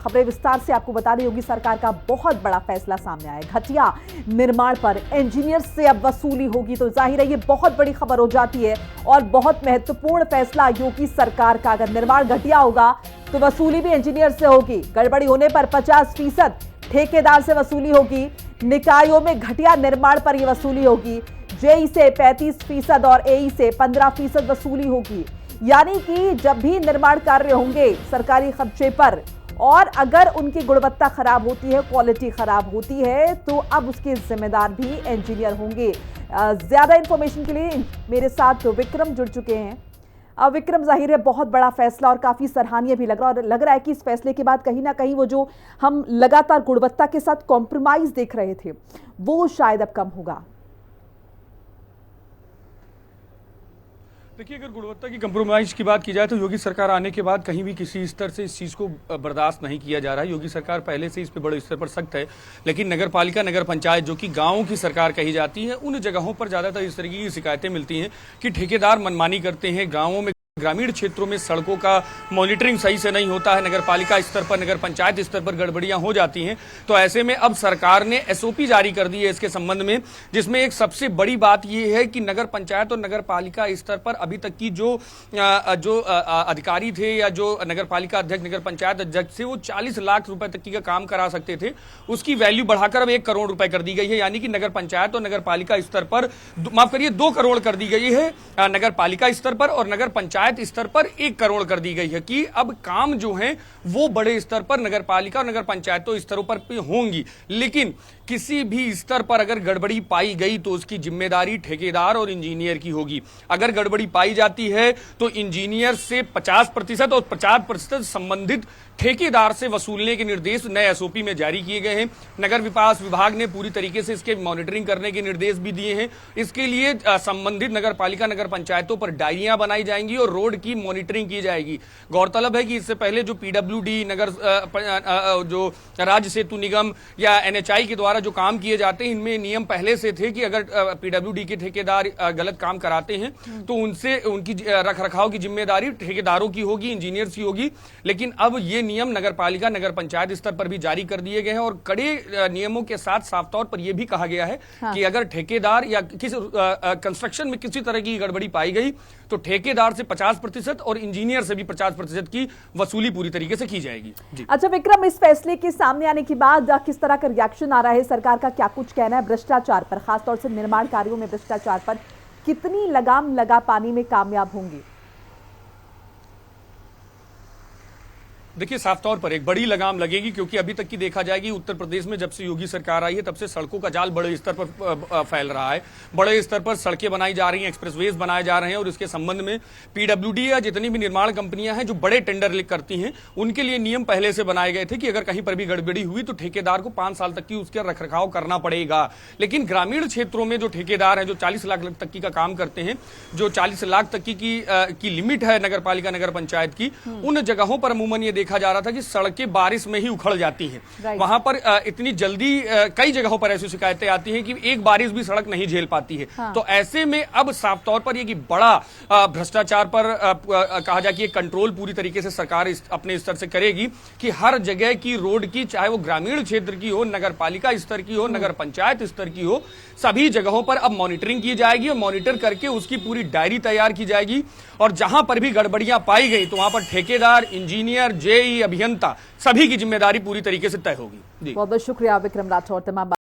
खबरें विस्तार से आपको बता रही होगी। सरकार का बहुत बड़ा फैसला सामने आया है। घटिया निर्माण पर इंजीनियर से अब वसूली होगी, तो जाहिर है ये बहुत बड़ी खबर हो जाती है और बहुत महत्वपूर्ण फैसला योगी सरकार का। अगर निर्माण घटिया होगा तो वसूली भी इंजीनियर से होगी। गड़बड़ी होने पर 50% ठेकेदार से वसूली होगी। निकायों में घटिया निर्माण पर यह वसूली होगी। जेई से 35% और एई से 15% वसूली होगी। यानी कि जब भी निर्माण कार्य होंगे सरकारी खर्चे पर और अगर उनकी गुणवत्ता खराब होती है, क्वालिटी खराब होती है, तो अब उसके जिम्मेदार भी इंजीनियर होंगे। ज्यादा इंफॉर्मेशन के लिए मेरे साथ विक्रम जुड़ चुके हैं। विक्रम, जाहिर है बहुत बड़ा फैसला और काफी सराहनीय भी लग रहा है कि इस फैसले के बाद कहीं ना कहीं वो जो हम लगातार गुणवत्ता के साथ कॉम्प्रोमाइज देख रहे थे वो शायद अब कम होगा। देखिए, अगर गुणवत्ता की कंप्रोमाइज की बात की जाए तो योगी सरकार आने के बाद कहीं भी किसी स्तर से इस चीज को बर्दाश्त नहीं किया जा रहा है। योगी सरकार पहले से इस पे बड़े स्तर पर सख्त है, लेकिन नगर पालिका, नगर पंचायत जो कि गांवों की सरकार कही जाती है, उन जगहों पर ज्यादातर इस तरीके की शिकायतें मिलती हैं कि ठेकेदार मनमानी करते हैं। गांवों में, ग्रामीण क्षेत्रों में सड़कों का मॉनिटरिंग सही से नहीं होता है। नगर पालिका स्तर पर, नगर पंचायत स्तर पर गड़बड़ियां हो जाती हैं। तो ऐसे में अब सरकार ने एसओपी जारी कर दी है इसके संबंध में, जिसमें एक सबसे बड़ी बात यह है कि नगर पंचायत और नगर पालिका स्तर पर अभी तक की जो अधिकारी थे या जो नगर पालिका अध्यक्ष, नगर पंचायत अध्यक्ष थे, वो 40 लाख रुपए तक की का काम करा सकते थे। उसकी वैल्यू बढ़ाकर अब 1 करोड़ रुपए कर दी गई है। यानी कि नगर पंचायत और नगर पालिका स्तर पर, माफ करिए, 2 करोड़ कर दी गई है नगर पालिका स्तर पर, और नगर पंचायत स्तर पर 1 करोड़ कर दी गई है कि अब काम जो है वो बड़े स्तर पर नगर पालिका और नगर पंचायतों स्तरों पर होंगी। लेकिन किसी भी स्तर पर अगर गड़बड़ी पाई गई तो उसकी जिम्मेदारी ठेकेदार और इंजीनियर की होगी। अगर गड़बड़ी पाई जाती है तो इंजीनियर से 50% और 50% संबंधित ठेकेदार से वसूलने के निर्देश नए एसओपी में जारी किए गए हैं। नगर विकास विभाग ने पूरी तरीके से इसके मॉनिटरिंग करने के निर्देश भी दिए हैं। इसके लिए संबंधित नगर पालिका, नगर पंचायतों पर डायरियां बनाई जाएंगी और रोड की मॉनिटरिंग की जाएगी। गौरतलब है कि इससे पहले जो पीडब्ल्यूडी, नगर जो राज्य सेतु निगम या एनएचआई के द्वारा जो काम किए जाते हैं, इनमें नियम पहले से थे कि अगर पीडब्ल्यूडी के ठेकेदार गलत काम कराते हैं तो उनसे उनकी रखरखाव की जिम्मेदारी ठेकेदारों की होगी, इंजीनियर्स की होगी। लेकिन अब ये नियम नगर पालिका, नगर पंचायत स्तर पर भी जारी कर दिए गए हैं और कड़े नियमों के साथ साफ तौर पर यह भी कहा गया है कि अगर ठेकेदार या किसी कंस्ट्रक्शन में किसी तरह की गड़बड़ी पाई गई तो ठेकेदार से 50% और इंजीनियर से भी 50% की वसूली पूरी तरीके से की जाएगी। जी। अच्छा विक्रम, इस फैसले के सामने आने के बाद किस तरह का रिएक्शन आ रहा है? सरकार का क्या कुछ कहना है भ्रष्टाचार पर, खासतौर से निर्माण कार्यों में भ्रष्टाचार पर? कितनी लगाम लगा पानी में कामयाब होंगी? देखिए, साफ तौर पर एक बड़ी लगाम लगेगी, क्योंकि अभी तक की देखा जाएगी उत्तर प्रदेश में जब से योगी सरकार आई है तब से सड़कों का जाल बड़े स्तर पर फैल रहा है। बड़े स्तर पर सड़कें बनाई जा रही हैं, एक्सप्रेसवेज बनाए जा रहे हैं और इसके संबंध में पीडब्ल्यूडी या जितनी भी निर्माण कंपनियां हैं जो बड़े टेंडर करती हैं, उनके लिए नियम पहले से बनाए गए थे कि अगर कहीं पर भी गड़बड़ी हुई तो ठेकेदार को 5 साल तक की उसका रखरखाव करना पड़ेगा। लेकिन ग्रामीण क्षेत्रों में जो ठेकेदार हैं, जो 40 लाख तक की का काम करते हैं, जो 40 लाख तक की लिमिट है नगर पालिका, नगर पंचायत की, उन जगहों पर अमूमन ये देखा जा रहा था कि सड़कें बारिश में ही उखड़ जाती हैं। वहां पर इतनी जल्दी कई जगहों पर ऐसी शिकायतें आती हैं कि एक बारिश भी सड़क नहीं झेल पाती है। तो ऐसे में अब साफ तौर पर ये कि बड़ा भ्रष्टाचार पर कहा जाए कि कंट्रोल पूरी तरीके से सरकार अपने स्तर से करेगी कि हर जगह की रोड की, चाहे वो ग्रामीण क्षेत्र की हो, नगर पालिका स्तर की हो, नगर पंचायत स्तर की हो, सभी जगहों पर अब मॉनिटरिंग की जाएगी और मॉनिटर करके उसकी पूरी डायरी तैयार की जाएगी। और जहां पर भी गड़बड़ियां पाई गई तो वहां पर ठेकेदार, इंजीनियर, जेई, अभियंता, सभी की जिम्मेदारी पूरी तरीके से तय होगी। बहुत बहुत शुक्रिया विक्रम राठौर। तमाम